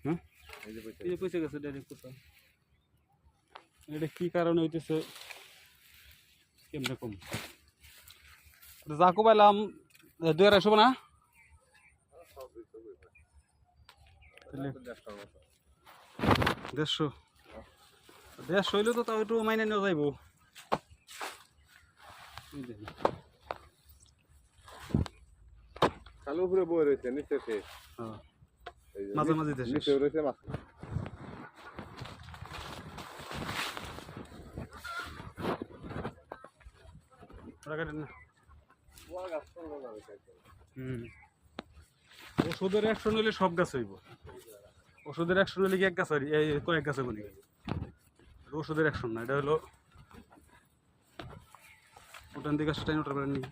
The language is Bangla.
হ্যাঁ এই যে পয়সা গেছে ডাইরেক্ট কোথাও এটা কি কারণে হইতেছে কেমনে কম যাকো পাইলাম 250 না 150 হইলে তো তাও একটু মাইনে নেওয়া যাইব কালো উপরে বই রয়েছে নিচে মাঝে মাঝে দেশে নিচে রয়েছে মাছ ওষুধের অ্যাকশন হইলে সব গাছ হইব ওষুধের অ্যাকশন হইলে কি এক গাছ হয় কয়েক গাছে বলি ওষুধের অ্যাকশন না এটা হলো ওটান দিকে গাছটা ওটার বেড়ে নিই